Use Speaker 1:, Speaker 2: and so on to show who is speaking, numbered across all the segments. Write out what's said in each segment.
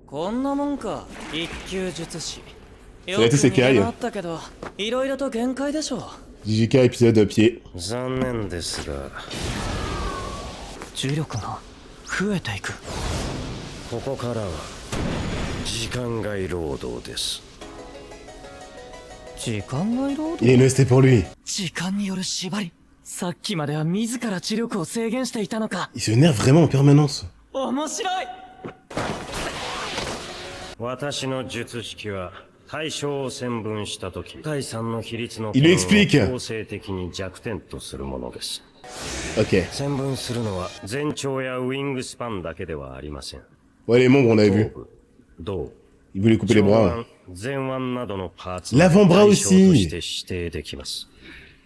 Speaker 1: こんなもんか、一級術師。
Speaker 2: Ça va être Sekai.
Speaker 1: あったけど、いろいろと限界でしょ。
Speaker 2: JJK épisode pied.
Speaker 3: 残念ですが、
Speaker 1: 重力が増えていく。
Speaker 3: ここからは時間外労働です。
Speaker 1: 時間外労
Speaker 2: Il est
Speaker 1: 働
Speaker 2: resté pour lui.
Speaker 1: 時間による縛り。さっきまでは自ら知力を制限していたのか。
Speaker 2: Il se énerve vraiment en permanence.
Speaker 1: 面白い。
Speaker 3: 私の術式は対象を線分したとき、第3の比率の
Speaker 2: Il lui explique.
Speaker 3: 強制的に弱点とするものです。
Speaker 2: Ok.
Speaker 3: 線分するのは全長やウィングスパンだけではありません。
Speaker 2: Ouais, les membres, on avait vu.
Speaker 3: 頭部、胴、
Speaker 2: Il voulait couper les
Speaker 3: 上
Speaker 2: bras.
Speaker 3: 腕、前腕などのパーツ
Speaker 2: L'avant-bras
Speaker 3: を対
Speaker 2: aussi.
Speaker 3: 象として指定できます。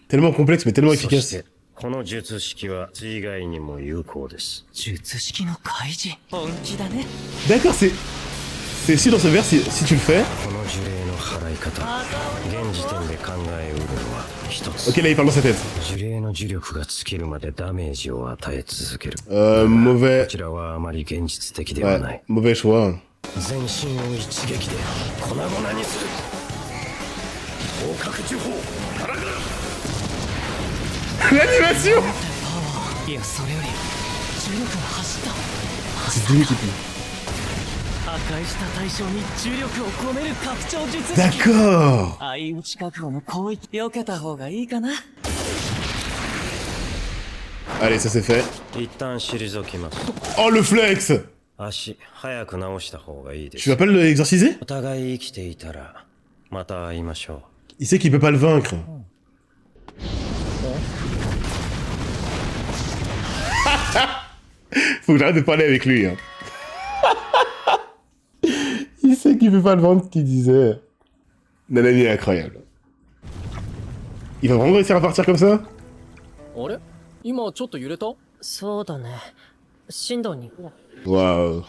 Speaker 2: Tellement complexe, mais tellement
Speaker 3: そし
Speaker 2: efficace.
Speaker 3: てこの術式は以外にも有効です。
Speaker 1: 術式の開示。本気だね。
Speaker 2: D'accord, c'est sûr dans ce vers, si tu le fais.
Speaker 3: この呪霊の払い方、現時点で考えうるのは一つ。
Speaker 2: Ok, là, il parle dans sa tête.
Speaker 3: 呪霊の呪力が尽きるまでダメージを与え続ける。こ
Speaker 2: Mauvais.
Speaker 3: ちらはあまり現実的ではな
Speaker 2: Ouais,
Speaker 3: い。
Speaker 2: mauvais choix.
Speaker 3: 全身を一撃で粉々にする。合格呪法、ガラガラ。
Speaker 2: L'animation.
Speaker 1: いや、それより重力が走った。
Speaker 2: C'est lui qui pue.
Speaker 1: 破壊した対象に重力を込める拡張術式。
Speaker 2: D'accord.
Speaker 1: 相打ち覚悟の攻撃避けた方がいいかな。
Speaker 2: Allez, ça c'est fait.
Speaker 3: 一旦退きます。
Speaker 2: Oh, le flex.
Speaker 3: 足、早く直した方がいいで
Speaker 2: Tu
Speaker 3: す。
Speaker 2: vas pas l'exorciser?
Speaker 3: お互い生きていたら、また会いましょう。
Speaker 2: Il sait qu'il peut pas le vaincre. Faut que j'arrête de parler avec lui. Hein. Il sait qu'il peut pas le vendre ce qu'il disait. Nanami est incroyable. Il va vraiment réussir à partir comme ça?
Speaker 4: あれ今ちょっと揺れた？
Speaker 5: そうだね。震度に。
Speaker 2: Waouh.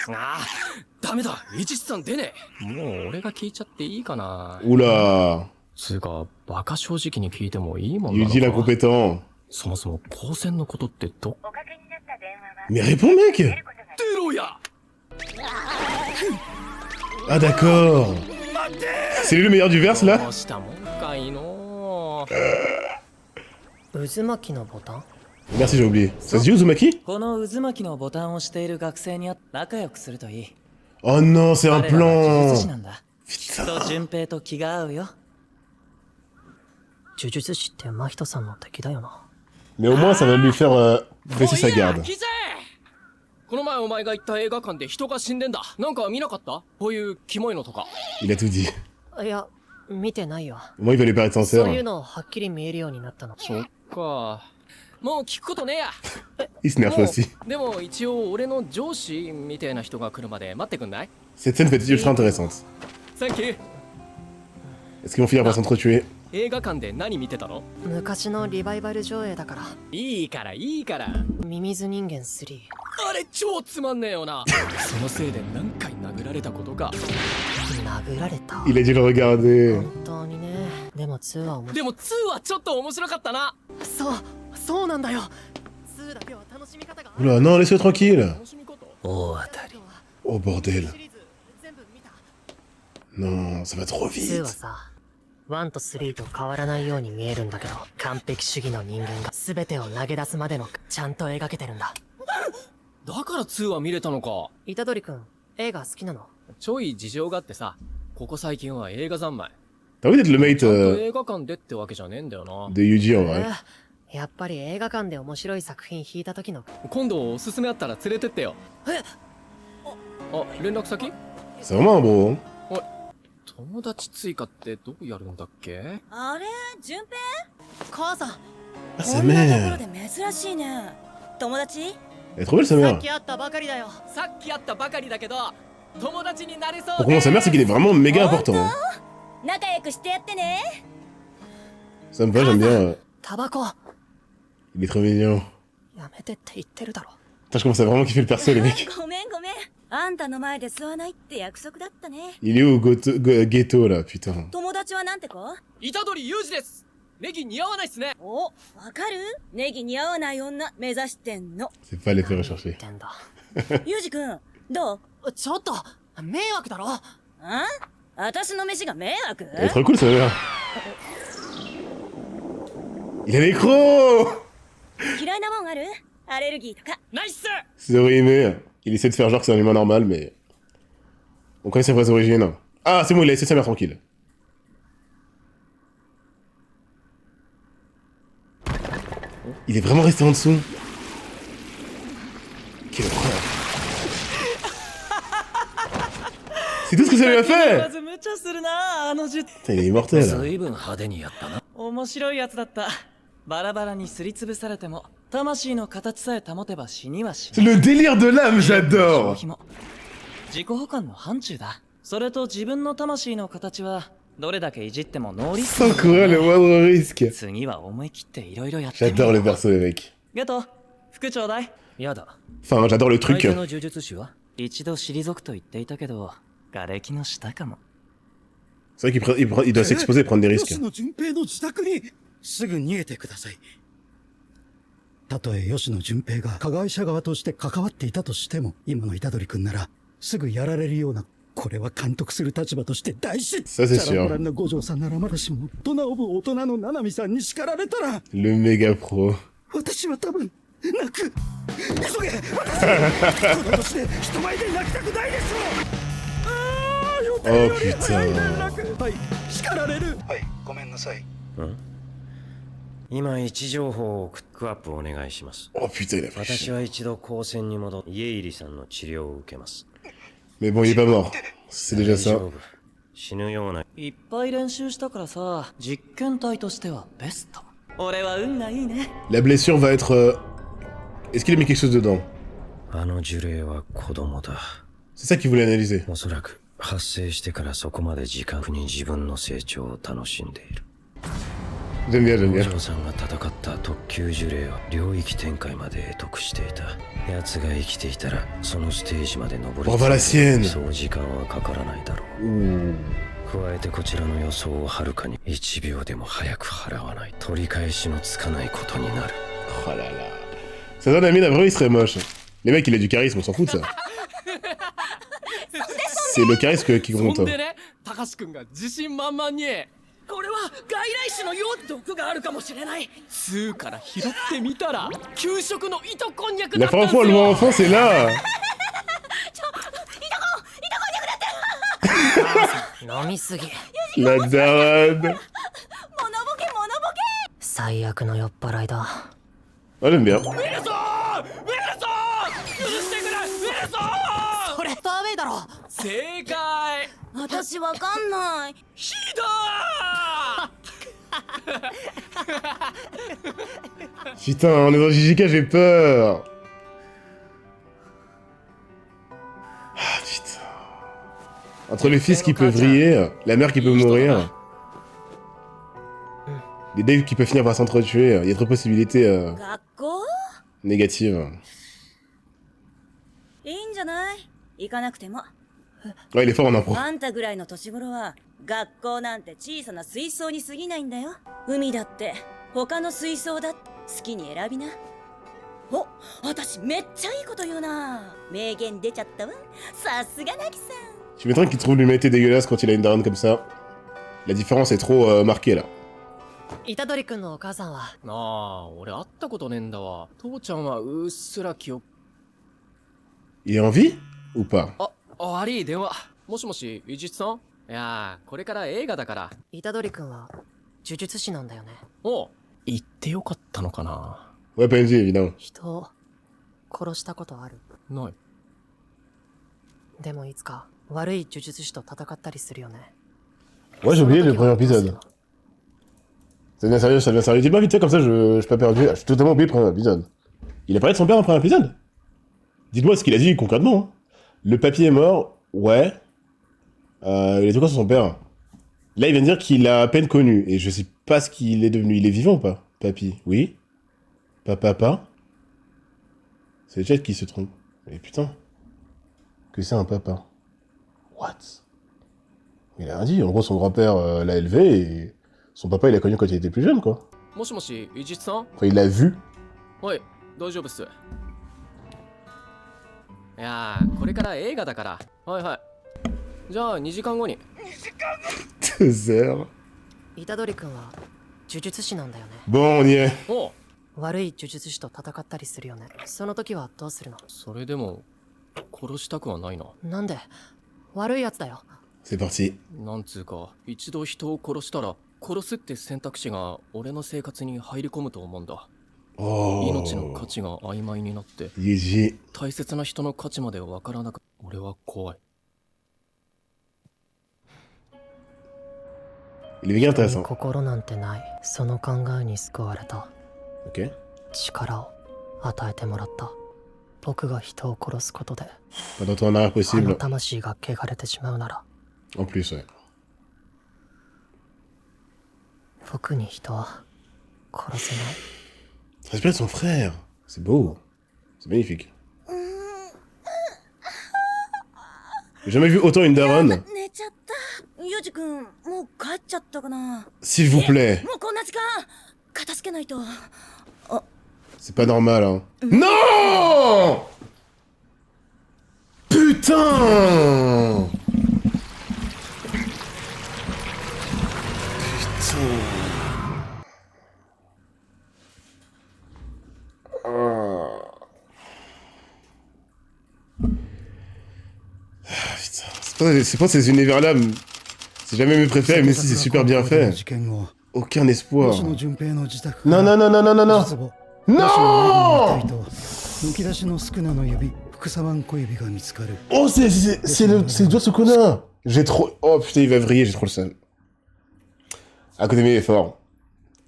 Speaker 4: ああ、ダメだ。イチスさん出ねえ。もう俺が聞いちゃっていいかな。
Speaker 2: Oula.
Speaker 4: つうか、バカ正直に聞いてもいいもんな
Speaker 2: Yuji
Speaker 4: のか。
Speaker 2: l'incompétent.
Speaker 4: そもそも光線のことってど。
Speaker 2: Mais réponds, mec!
Speaker 4: 出ろや。
Speaker 2: Ah, d'accord. C'est lui le meilleur du verse, là?
Speaker 4: どうしたもんかいの。
Speaker 5: 渦巻きのボタン？
Speaker 2: Merci, j'ai oublié. Ça se dit Uzumaki?
Speaker 1: この渦巻きのボタンをしている学生に仲良くするといい。
Speaker 2: Oh non, c'est un
Speaker 1: 彼らは呪術
Speaker 2: plan!
Speaker 1: 師なんだ。きっと順平と気が合うよ。
Speaker 5: 呪術師って真人さんの敵だよな。
Speaker 2: Mais au moins, ça va lui faire baisser sa
Speaker 4: おいや
Speaker 2: garde.
Speaker 4: 聞いぜ。この前お前が行った映画館で人が死んでんだ。なんか見なかった？こういうキモいのとか。
Speaker 2: Il a tout dit.
Speaker 5: いや、見てないよ。
Speaker 2: Au moins, il va lui paraître
Speaker 5: そういう
Speaker 2: sincère.
Speaker 5: のはっきり見えるようになったの。
Speaker 4: そっか。もう聞くことねえや。
Speaker 2: Il s'énerve
Speaker 4: もう
Speaker 2: aussi.
Speaker 4: でも一応俺の上司みたいな人が来るまで待ってくんない？
Speaker 2: Cette scène peut être ultra intéressante.
Speaker 4: サンキュー。
Speaker 2: Est-ce qu'ils vont finir par s'entretuer?
Speaker 4: 映画館で何見てたの？
Speaker 5: 昔のリバイバル上映だから。
Speaker 4: いいからいいから。
Speaker 5: ミミズ人間3。
Speaker 4: あれ超つまんねえよな。そのせいで何回殴られたことか。
Speaker 5: 殴られた。
Speaker 2: Il a dû le regarder.
Speaker 5: 本当にね。でも2は面白い。
Speaker 4: でも2はちょっと面白かったな。
Speaker 5: そうなんだよ。2だけは楽しみ方が。
Speaker 2: Oula, non, laisse-le tranquille.
Speaker 4: 楽しみ方？
Speaker 3: 大当たり。
Speaker 2: Oh bordel.
Speaker 5: シリーズ全部見た。
Speaker 2: Non, ça va trop
Speaker 5: 2
Speaker 2: vite.
Speaker 5: はさ、1と3と変わらないように見えるんだけど、完璧主義の人間が全てを投げ出すまでのちゃんと描けてるんだ。
Speaker 4: だから2は見れたのか。
Speaker 5: 虎杖くん、映画好きなの？
Speaker 4: ちょい事情があってさ、ここ最近は映画三昧。
Speaker 2: T'as envie d'être le mate
Speaker 4: ちゃんと映画館でってわけじゃねえんだよな。
Speaker 2: de Yuji en vrai.
Speaker 5: やっぱり映画館で面白い作品弾いた時の。
Speaker 4: 今度おすすめあったら連れてってよ。あ、連絡先？
Speaker 2: C'est vraiment un bro. Hein.
Speaker 4: 友達追加ってどうやるんだっけ？
Speaker 6: あれ順平
Speaker 5: 母さん、
Speaker 2: Ah, sa
Speaker 6: こんなところ
Speaker 2: mère.
Speaker 6: で珍しいね友達
Speaker 2: Elle est trop belle, sa
Speaker 5: さ
Speaker 2: mère.
Speaker 5: っき会ったばかりだよ。
Speaker 4: さっき会ったばかりだけど、友達になれそう。
Speaker 2: Pour comprendre sa mère, c'est qu'il est vraiment méga important. Hein.
Speaker 6: 仲良くしてやってね
Speaker 2: Ça me va, j'aime bien.
Speaker 5: タバコ
Speaker 2: Il est trop mignon.
Speaker 5: やめてって言ってるだろ。
Speaker 2: Putain, je commence à vraiment kiffer le perso, les mecs.
Speaker 6: ごめんあんたの前で吸わないって約束だったね
Speaker 2: Il est où, Ghetto, là, putain.
Speaker 6: 友達はなんて子
Speaker 4: 虎杖裕二です。ネギ似合わないっすね。
Speaker 6: お、わかるネギ似合わない女目指してんの
Speaker 2: C'est pas l'effet recherché.
Speaker 5: 言ってんだ。
Speaker 6: ユージくんどう
Speaker 5: ちょっと迷惑だろ。
Speaker 6: あ私の飯が迷惑
Speaker 2: Elle est trop cool, sa mère. Il a l'écran.
Speaker 6: 嫌いなもんあるアレルギーとか。
Speaker 4: ナイス
Speaker 2: C'est Orihime. Il essaie de faire genre que c'est un humain normal, mais... On connaît ses vraies origines. Ah, c'est bon, il a laissé sa mère tranquille. Il est vraiment resté en dessous. Quelle horreur. C'est tout ce que ça lui a fait.
Speaker 1: ず無茶するなあの術。
Speaker 2: Putain, il est immortel.
Speaker 3: 随分派手にやったな。
Speaker 1: 面白いやつだった。バラバラにすりつぶされても魂の形さえ保てば死にはし
Speaker 2: C'est le délire de l'âme,
Speaker 1: 消
Speaker 2: j'adore.
Speaker 1: 費も自己保管の範疇だ。それと自分の魂の形はどれだけいじってもノーリスク
Speaker 2: Sans courir le moindre risque.
Speaker 1: 次は思い切っていろいろやってみ
Speaker 2: J'adore le perso, les mecs.
Speaker 1: ゲト副長代
Speaker 4: やだ
Speaker 2: Enfin, j'adore le
Speaker 4: 相
Speaker 2: truc.
Speaker 4: 手の呪術師は
Speaker 1: 一度退くと言っていたけど瓦礫の下かも。
Speaker 2: C'est vrai qu'il doit s'exposer et prendre des risques.
Speaker 7: 吉野純平の自宅にすぐ逃げてください。たとえ吉野純平が加害者側として関わっていたとしても、今の虎杖君ならすぐやられるような、これは監督する立場として大失
Speaker 2: Ça, c'est
Speaker 7: チャラ
Speaker 2: sûr.
Speaker 7: ンポランな五条さんならまだしも、大人オブ大人の七海さんに叱られたら、
Speaker 2: Le méga pro.
Speaker 7: 私は多分泣く。急げ、私この年で人前で泣きたくないでしょう。
Speaker 2: Oh putain.
Speaker 7: はい、叱られる。はい、ごめんなさい。
Speaker 3: 今位置情報をクックアップお願いします。
Speaker 2: Oh putain, il a fait
Speaker 3: 私
Speaker 2: chier.
Speaker 3: は一度高専に戻り、家入さんの治療を受けます。
Speaker 2: Mais bon, il est pas mort. C'est déjà
Speaker 3: 大丈
Speaker 2: ça.
Speaker 3: 夫。死ぬような。
Speaker 1: いっぱい練習したからさ実験体としてはベスト。俺は運がいいね。
Speaker 2: La blessure va être... Est-ce qu'il a mis quelque chose dedans?
Speaker 3: あの呪霊は子供だ。
Speaker 2: C'est ça qu'il voulait analyser.
Speaker 3: おそらく発生してからそこまで時間に自分の成長を楽しんでいる。
Speaker 2: J'aime bien, j'aime
Speaker 3: 五
Speaker 2: bien.
Speaker 3: 条さんが戦った特級呪霊は領域展開まで得得していた。奴が生きていたらそのステージまで登り
Speaker 2: Bravo à la sienne.
Speaker 3: そう時間はかからないだろう。
Speaker 2: Ouh.
Speaker 3: 加えてこちらの予想をはるかに1秒でも早く払わない取り返しのつかないことになる。
Speaker 2: Oh là là. Ça donne Amine, vraiment, il serait moche. Les mecs, il a du charisme, on s'en fout de ça. C'est le charisme qui
Speaker 4: そ
Speaker 2: compte.
Speaker 4: んでね高橋君が自信満々にこれは外来種のよ毒があるかもしれない通から拾ってみたら給食の糸こんにゃくだ
Speaker 2: La
Speaker 4: ったん
Speaker 2: première
Speaker 4: す
Speaker 2: fois, le mot
Speaker 4: よ
Speaker 2: enfant, c'est là.
Speaker 5: 飲みすぎ。
Speaker 2: La daronne.
Speaker 6: モノボケモノボケ。
Speaker 5: 最悪の酔っ払いだ。
Speaker 2: Ah, j'aime bien.
Speaker 4: ウィルソンウィルソン許してくれウィルソン
Speaker 5: これダメだろ。
Speaker 4: 正解
Speaker 6: 私わかんない。
Speaker 4: ひどー
Speaker 2: Putain, on est dans JJK, j'ai peur. Ah, putain. Entre les fils qui peuvent vriller, la mère qui peut mourir, les Dave qui peuvent finir par s'entretuer, il y a trop de possibilités
Speaker 6: 学校
Speaker 2: négatives.
Speaker 6: いいんじゃない行かなくても。
Speaker 2: Ouais, il est fort en impro.
Speaker 6: あんたぐらいの年頃は学校なんて小さな水槽に過ぎないんだよ。海だって他の水槽だって好きに選びな。お、私めっちゃいいこと言うな。名言出ちゃったわ。さすがなぎさん。
Speaker 2: Tu m'étonnes qu'il trouve l'humanité dégueulasse quand il a une daronne comme ça. La différence est trop marquée là.
Speaker 5: 虎杖君のお母さんは
Speaker 4: なあ俺会ったことねえんだわ父ちゃんはうっすら記憶
Speaker 2: Il est en vie ou pas?
Speaker 4: 悪い電話もしもし伊地知さんいやーこれから映画だから
Speaker 5: 虎杖君は呪術師なんだよね。
Speaker 4: おう言ってよかったのかな
Speaker 2: Ouais, PNJ évidemment.
Speaker 5: 人を殺したことある。
Speaker 4: ない
Speaker 5: でもいつか悪い呪術師と戦ったりするよね。
Speaker 2: Ouais, j'ai oublié le premier épisode. Ça devient sérieux, ça devient sérieux. Dis-moi vite fait, comme ça je suis pas perdu. Ah, j'ai totalement oublié le premier épisode. Il a parlé de son père dans le premier épisode? Dites-moi ce qu'il a dit concrètement. Hein. Le papy est mort, ouais. Il a dit quoi sur son père? Là, il vient de dire qu'il l'a à peine connu. Et je sais pas ce qu'il est devenu. Il est vivant ou pas? Papy, oui. Papa. C'est le chat qui se trompe. Mais putain. Que c'est un papa? What? Il a rien dit. En gros, son grand-père l'a élevé et son papa, il l'a connu quand il était plus jeune, quoi.
Speaker 4: もしもし伊地知さん
Speaker 2: Enfin, il l'a vu.
Speaker 4: はい大丈夫っすいやー、これから映画だから。はいはい。じゃあ2時間後に。
Speaker 2: 2 heures.
Speaker 5: 虎杖君は呪術師なんだよね。
Speaker 2: Bon, on y est.
Speaker 4: おう。
Speaker 5: 悪い呪術師と戦ったりするよね。その時はどうするの？
Speaker 4: それでも殺したくはないな。
Speaker 5: なんで？悪いやつだよ。
Speaker 2: C'est parti.
Speaker 4: なんつうか、一度人を殺したら殺すって選択肢が俺の生活に入り込むと思うんだ。
Speaker 2: Oh.
Speaker 4: 命の価値が曖昧になって
Speaker 2: Gigi.
Speaker 4: 大切な人の価値までわからなく、俺は怖い。
Speaker 2: Il est bien intéressant.
Speaker 5: 心なんてない。その考えに救われた。
Speaker 2: Ok.
Speaker 5: 力を与えてもらった。僕が人を殺すことで
Speaker 2: Pas d'entrée en arrière
Speaker 5: あの
Speaker 2: possible.
Speaker 5: 魂が汚れてしまうなら
Speaker 2: En plus, ouais.
Speaker 5: 僕に人は殺せない。
Speaker 2: Ça s'inspire de son frère. C'est beau. C'est magnifique. J'ai jamais vu autant une daronne.
Speaker 6: 寝ちゃった。ヨジ君、もう帰っちゃったかな。
Speaker 2: S'il vous plaît.
Speaker 6: もうこんな時間。片付けないと。
Speaker 2: C'est pas normal, hein. Non! Putain! C'est pas ces univers-là, c'est jamais mes préférés, mais si c'est super bien fait. Aucun espoir.
Speaker 7: 吉野純平の自宅
Speaker 2: Non, non, non, non, non, non, non.
Speaker 7: 実母
Speaker 2: Non!
Speaker 7: 吉野凪の遺体とむき出しのスクナの指福左小指が見つかる
Speaker 2: Oh, c'est le doigt de Sukuna. J'ai trop... Oh putain, il va vriller, j'ai trop le seum. À côté de mes efforts.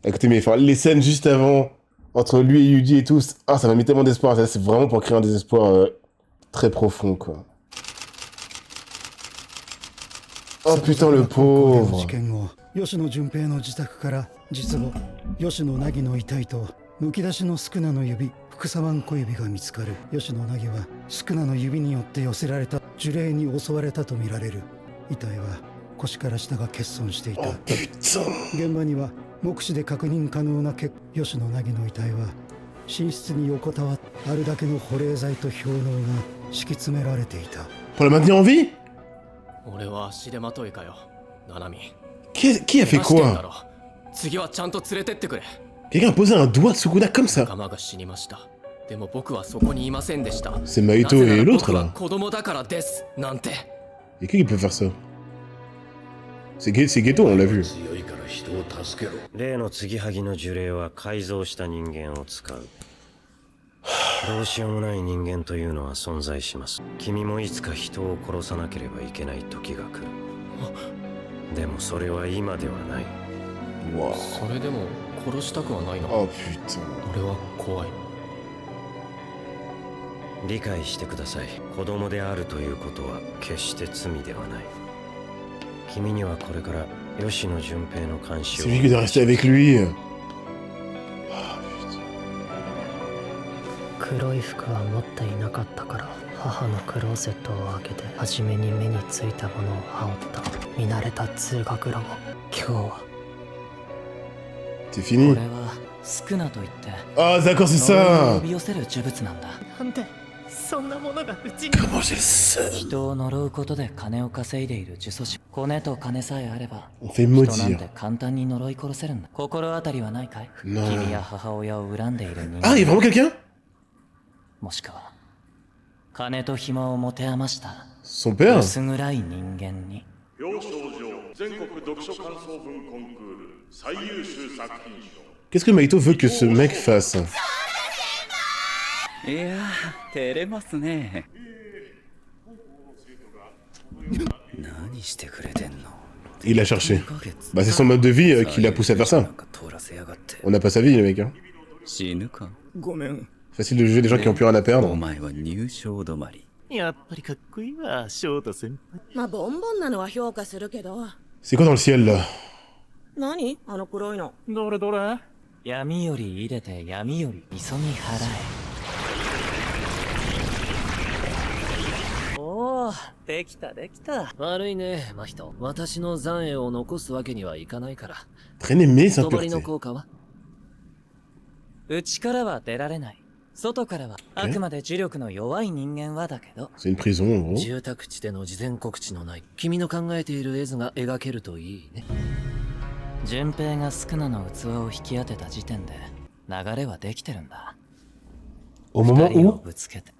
Speaker 2: À côté de mes efforts. Les scènes juste avant, entre lui et Yuji et tout, ah, ça m'a mis tellement d'espoir. Ça, c'est vraiment pour créer un désespoir très profond, quoi. Oh putain, le
Speaker 7: 高校の
Speaker 2: pauvre.
Speaker 7: 事件後吉野純平の自宅から実母吉野凪の遺体とむき出しのスクナの指福左小指が見つかる。吉野凪はスクナの指によって寄せられた呪霊に襲われたとみられる。遺体は腰から下が欠損していた。
Speaker 2: Oh putain.
Speaker 7: 現場には目視で確認可能な吉野凪の遺体は寝室に横たわってあるだけの保冷剤と氷嚢が敷き詰められていた。
Speaker 2: Pour la maintenir en vie?
Speaker 4: 俺は足手まといかよ、ナナミ。
Speaker 2: Qui a fait
Speaker 4: 話してんだ
Speaker 2: quoi?
Speaker 4: ろ。次はちゃんと連れてってくれ。
Speaker 2: Quelqu'un a posé un doigt de Sukuna comme ça.
Speaker 4: 仲間が死にました。でも僕はそこにいませんでした。
Speaker 2: C'est Maito
Speaker 4: なぜな
Speaker 2: et
Speaker 4: ら
Speaker 2: l'autre
Speaker 4: 僕は
Speaker 2: là.
Speaker 4: 子供だからです。なんて。
Speaker 2: Et qui peut faire ça? C'est Ghetto, on l'a vu.
Speaker 3: 強いから人を助けろ。例の継ぎはぎの呪霊は改造した人間を使う。どうしようもない人間というのは存在します。君もいつか人を殺さなければいけない時が来る。でもそれは今ではない。
Speaker 2: Wow.
Speaker 4: それでも殺したくはないな。
Speaker 2: Oh putain.
Speaker 4: 俺は怖い。
Speaker 3: 理解してください。子供であるということは決して罪ではない。君にはこれから吉野純平の監視を。
Speaker 2: C'est lui qui doit rester avec lui.
Speaker 5: 黒い服は持っていなかったから母のクローゼットを開けて初めに目についたものを羽織った見慣れた通学ロボ。今日は
Speaker 2: C'est
Speaker 1: こ
Speaker 2: fini.
Speaker 1: れはスクナといって
Speaker 2: Ah, d'accord, c'est
Speaker 1: 呪いを
Speaker 2: ça.
Speaker 1: 呼び寄せる呪物なんだ。
Speaker 5: なんでそんなものがうちに。
Speaker 2: Comment j'ai le seum?
Speaker 1: 人を呪うことで金を稼いでいる呪詛師。コネと金さえあれば
Speaker 2: On fait
Speaker 1: 人なん
Speaker 2: maudire.
Speaker 1: て簡単に呪い殺せるんだ。心当たりはないかい？
Speaker 2: Non.
Speaker 1: 君や母親を恨んでいる人
Speaker 2: Ah, il y a
Speaker 1: 間、
Speaker 2: vraiment quelqu'un?
Speaker 1: もしくは金と暇を持て余した
Speaker 2: Son père?
Speaker 1: 薄暗い人間に。
Speaker 8: 表彰状全国読書感想文コンクール最優秀作品賞
Speaker 2: Qu'est-ce que Maito veut que ce mec fasse?
Speaker 9: いやー、照れますね。何してくれてんの？
Speaker 2: Il l'a cherché. Bah, c'est son mode de vie qui l'a poussé à faire ça. On n'a pas sa vie, le mec. Hein.
Speaker 9: 死ぬか。ごめん。
Speaker 2: Facile de juger des gens qui ont plus rien à
Speaker 9: お
Speaker 2: perdre.
Speaker 9: 前は入賞止まり。
Speaker 10: やっぱりかっこいいわ、翔太先輩。
Speaker 11: まあボンボンなのは評価するけど。
Speaker 2: C'est quoi dans le ciel là?
Speaker 11: 何あの黒いの。
Speaker 10: どれどれ？
Speaker 1: 闇より入れて闇より急ぎ払え。おお、できたできた。
Speaker 12: 悪いね、真人。私の残影を残すわけにはいかないから。
Speaker 2: Traîner mes
Speaker 12: 帳の
Speaker 2: impuretés.
Speaker 12: 効果は？
Speaker 1: うちからは出られない。外からはあくまで呪力の弱い人間はだけど。
Speaker 2: C'est une prison en gros.
Speaker 12: 住宅地での事前告知のない君の考えている絵図が描けるといいね。
Speaker 1: 順平がスクナの器を引き当てた時点で流れはできてるんだ。
Speaker 2: Au moment
Speaker 1: 二人を
Speaker 2: où
Speaker 1: ぶつけて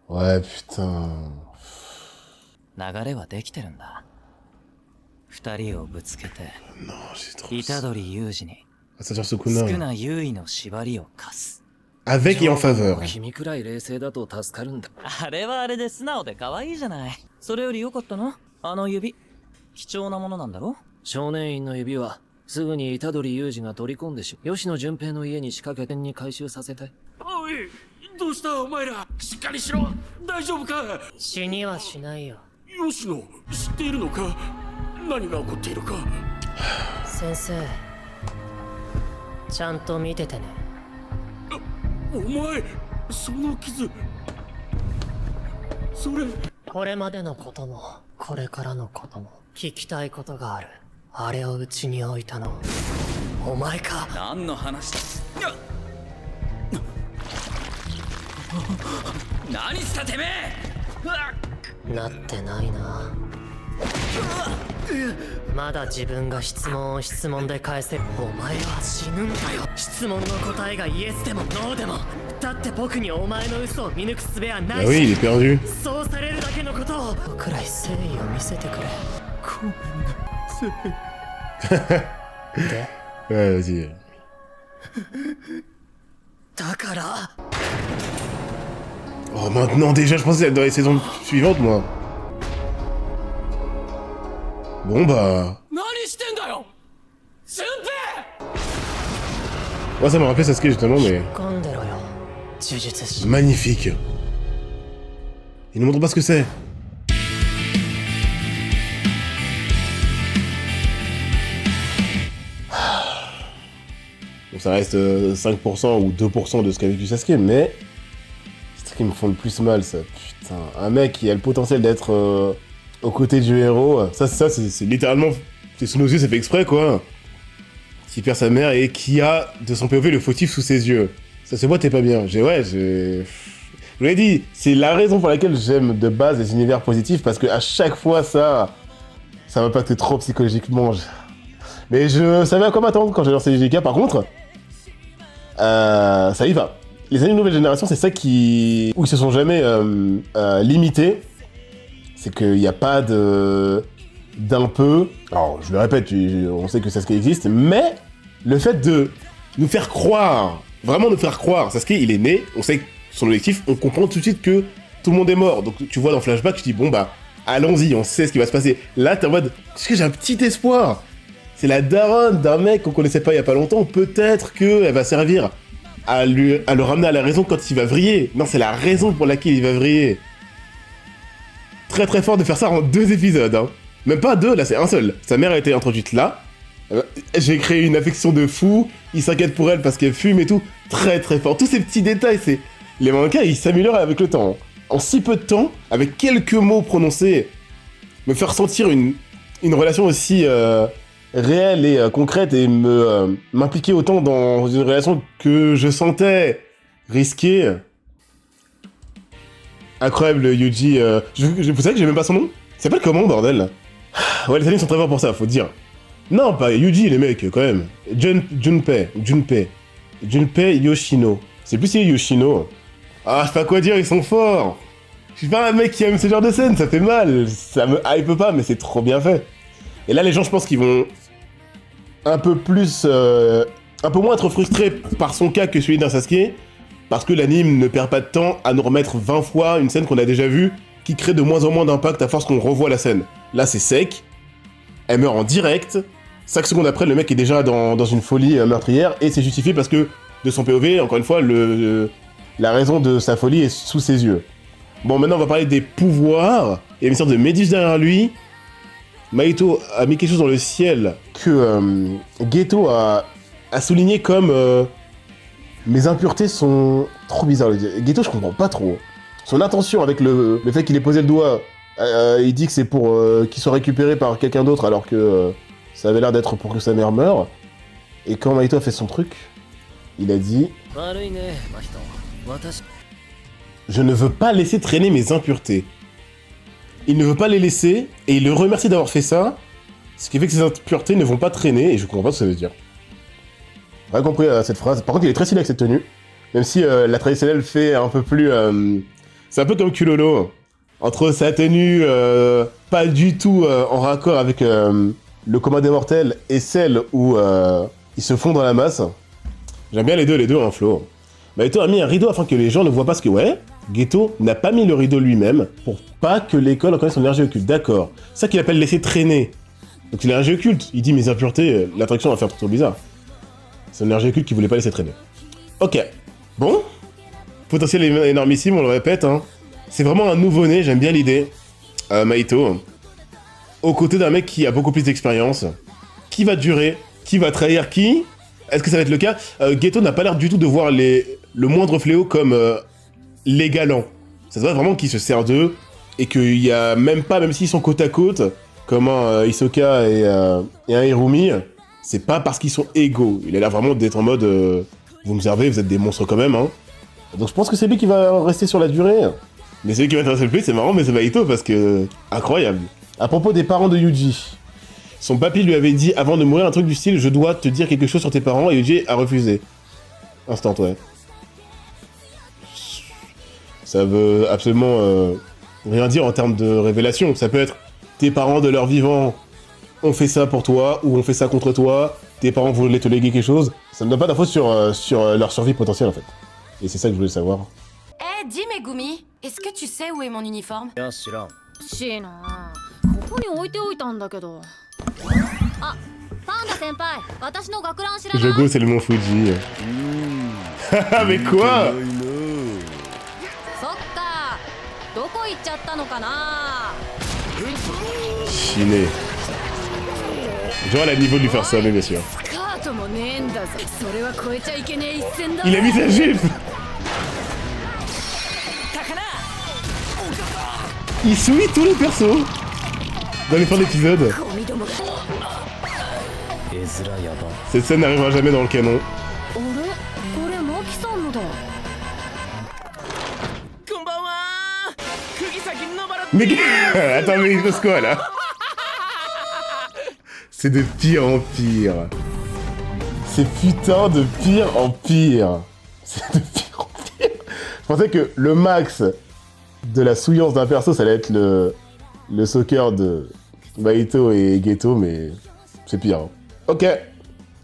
Speaker 2: Ouais, putain.
Speaker 1: 流れはできてるんだ。二人をぶつけて
Speaker 2: Non, j'ai trop...
Speaker 1: 虎杖裕二に
Speaker 2: Assassin
Speaker 1: スク
Speaker 2: Sukuna.
Speaker 1: ナ優位の縛りを課す。
Speaker 2: Avec et en faveur.
Speaker 12: 君くらい冷静だと助かるんだ。
Speaker 1: あれはあれで素直で可愛いじゃない。それより良かったの？あの指貴重なものなんだろ？
Speaker 12: 少年院の指はすぐに虎杖裕二が取り込んで吉野順平の家に仕掛け店に回収させたい。
Speaker 10: おい、どうしたお前ら、しっかりしろ。大丈夫か？
Speaker 5: 死にはしないよ。
Speaker 10: 吉野、知っているのか？何が起こっているか？
Speaker 5: 先生、ちゃんと見ててね。
Speaker 10: お前、その傷、それ。
Speaker 5: これまでのこともこれからのことも聞きたいことがある。あれをうちに置いたのお前か？
Speaker 9: 何の話だ？何したてめえ！
Speaker 5: なってないな。まだ自分が質問を質問で返せる。お前は死ぬんだよ。質問の答えがイエスでもノーでも。だって僕にお前の嘘を見抜く術はない
Speaker 2: Ah oui, il est perdu.
Speaker 5: そうされるだけのことを僕らい誠意を見せてくれ。
Speaker 10: ごめんなさい。
Speaker 5: で
Speaker 2: Ouais, vas-y.
Speaker 5: だから
Speaker 2: Oh, maintenant déjà, je pensais dans les saisons suivantes, moi. Bon bah...
Speaker 4: 何してんだよ順平。
Speaker 2: Moi, ça me rappelle Sasuke justement, mais...
Speaker 5: 込んでろよ呪術師。
Speaker 2: Magnifique. Il nous montre pas ce que c'est. Bon, ça reste 5% ou 2% de ce qu'a vécu Sasuke, mais... C'est ce qui me font le plus mal, ça. Putain, un mec qui a le potentiel d'être aux côtés du héros, ça c'est littéralement... C'est sous nos yeux, c'est fait exprès, quoi. Qui perd sa mère et qui a, de son POV, le fautif sous ses yeux. Ça se voit, t'es pas bien. Je vous l'ai dit, c'est la raison pour laquelle j'aime de base les univers positifs, parce que à chaque fois, ça m'impacte trop psychologiquement. Mais je savais à quoi m'attendre quand j'ai lancé JJK. Par contre, ça y va. Les années de nouvelle génération, c'est ça où ils se sont jamais limités. C'est qu'il n'y a pas d'un peu... Alors, je le répète, on sait que Sasuke existe, mais le fait de nous faire croire, vraiment nous faire croire, Sasuke, il est né, on sait son objectif, on comprend tout de suite que tout le monde est mort. Donc tu vois dans Flashback, tu dis, bon bah, allons-y, on sait ce qui va se passer. Là, t'es en mode, est-ce que j'ai un petit espoir? C'est la daronne d'un mec qu'on connaissait pas il y a pas longtemps, peut-être qu'elle va servir à le ramener à la raison quand il va vriller. Non, c'est la raison pour laquelle il va vriller. Très très fort de faire ça en 2 épisodes, hein. Même pas 2, là c'est un seul. Sa mère a été introduite là. J'ai créé une affection de fou. Il s'inquiète pour elle parce qu'elle fume et tout. Très très fort. Tous ces petits détails, c'est... Les mangas, ils s'améliorent avec le temps. En si peu de temps, avec quelques mots prononcés, me faire sentir une relation aussi réelle et concrète et m'impliquer autant dans une relation que je sentais risquée. Incroyable, Yuji. Vous savez que j'ai même pas son nom? Il s'appelle comment, bordel? Ouais, les animes sont très forts pour ça, faut dire. Non, pas Yuji, les mecs, quand même. Junpei Yoshino. C'est plus si Yoshino. Ah, je sais pas quoi dire, ils sont forts. Je suis pas un mec qui aime ce genre de scène, ça fait mal. Ça me hype pas, mais c'est trop bien fait. Et là, les gens, je pense qu'ils vont un peu plus... un peu moins être frustrés par son cas que celui d'un Sasuke, parce que l'anime ne perd pas de temps à nous remettre 20 fois une scène qu'on a déjà vue, qui crée de moins en moins d'impact à force qu'on revoit la scène. Là, c'est sec, elle meurt en direct, 5 secondes après, le mec est déjà dans une folie meurtrière, et c'est justifié parce que, de son POV, encore une fois, la raison de sa folie est sous ses yeux. Bon, maintenant, on va parler des pouvoirs. Il y a une sorte de méduse derrière lui. Mahito a mis quelque chose dans le ciel que Geto a souligné comme... mes impuretés sont trop bizarres. Geto, je comprends pas trop. Son intention avec le fait qu'il ait posé le doigt, il dit que c'est pour qu'il soit récupéré par quelqu'un d'autre, alors que ça avait l'air d'être pour que sa mère meure. Et quand Mahito a fait son truc, Il a dit...
Speaker 12: 悪いね、真人。私
Speaker 2: Je ne veux pas laisser traîner mes impuretés. Il ne veut pas les laisser, et il le remercie d'avoir fait ça, ce qui fait que ces impuretés ne vont pas traîner, et je comprends pas ce que ça veut dire. J'ai pas compris cette phrase. Par contre, il est très stylé avec cette tenue. Même si la traditionnelle fait un peu plus... c'est un peu comme Kulolo. Entre sa tenue pas du tout en raccord avec le commun des mortels et celle où ils se font dans la masse. J'aime bien les deux en flow. Maito a mis un rideau afin que les gens ne voient pas ce que... Ouais, Geto n'a pas mis le rideau lui-même pour pas que l'école reconnaisse son énergie occulte. D'accord. C'est ça qu'il appelle laisser traîner. Donc l'énergie occulte. Il dit mes impuretés, l'attraction va faire trop bizarre. C'est une énergie occulte qu'il voulait pas laisser traîner. Ok. Bon. Potentiel énormissime, on le répète. Hein. C'est vraiment un nouveau-né, j'aime bien l'idée. Maito. Aux côtés d'un mec qui a beaucoup plus d'expérience. Qui va durer? Qui va trahir qui? Est-ce que ça va être le cas? Geto n'a pas l'air du tout de voir le moindre fléau comme les galants. Ça se voit vraiment qu'il se sert d'eux. Et qu'il y a même pas, même s'ils sont côte à côte, comme un Hisoka et un Hirumi, c'est pas parce qu'ils sont égaux. Il a l'air vraiment d'être en mode vous me servez, vous êtes des monstres quand même. Hein. Donc je pense que c'est lui qui va rester sur la durée. Mais celui qui m'intéresse le plus, c'est marrant, mais c'est Maito parce que... Incroyable. À propos des parents de Yuji. Son papy lui avait dit avant de mourir un truc du style « Je dois te dire quelque chose sur tes parents » et Yuji a refusé. Instant, ouais. Ça veut absolument rien dire en termes de révélation. Ça peut être « Tes parents de leur vivant ont fait ça pour toi » ou « ont fait ça contre toi », « Tes parents voulaient te léguer quelque chose ». Ça ne donne pas d'infos sur leur survie potentielle en fait. Et c'est ça que je voulais savoir.
Speaker 13: Eh, dis Megumi, est-ce que tu sais où est mon uniforme?
Speaker 3: いや知らん
Speaker 14: しいなここに置いておいたんだけどあパンダ先輩私の学ラン知らない
Speaker 2: Jogo c'est le mont Fuji. Mais quoi?
Speaker 14: そっかどこ行っちゃったのかな
Speaker 2: Chiné. Genre elle a le niveau de lui faire ça, mais bien sûr.
Speaker 14: スカートもねえんだぞそれは超えちゃいけねえ一線だ
Speaker 2: Il a mis sa jupe. Il souille tous les persos dans les fins d'épisode. Cette scène n'arrivera jamais dans le canon.
Speaker 14: あれこれマキさんのだ
Speaker 4: こんばんは釘崎野原
Speaker 2: Mais attends, mais il se passe quoi là? C'est de pire en pire. C'est putain de pire en pire. C'est de pire en pire. Je pensais que le max de la souillance d'un perso, ça allait être le soccer de Maito et Geto, mais c'est pire. Hein. Ok.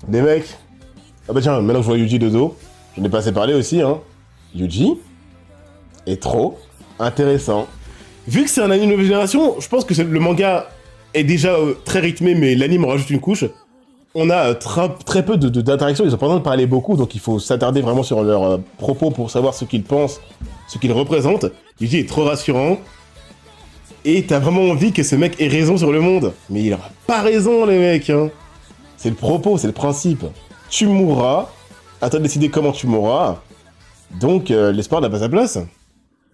Speaker 2: Des mecs. Ah bah tiens, maintenant que je vois Yuji de dos, j'en ai pas assez parlé aussi, hein. Yuji est trop intéressant. Vu que c'est un anime nouvelle génération, je pense que le manga est déjà très rythmé, mais l'anime en rajoute une couche. On a très peu d'interactions, ils ont pas besoin de parler beaucoup, donc il faut s'attarder vraiment sur leurs propos pour savoir ce qu'ils pensent, ce qu'ils représentent. Yuji est trop rassurant, et t'as vraiment envie que ce mec ait raison sur le monde. Mais il aura pas raison, les mecs, hein. C'est le propos, c'est le principe. Tu mourras, à toi de décider comment tu mourras, donc l'espoir n'a pas sa place.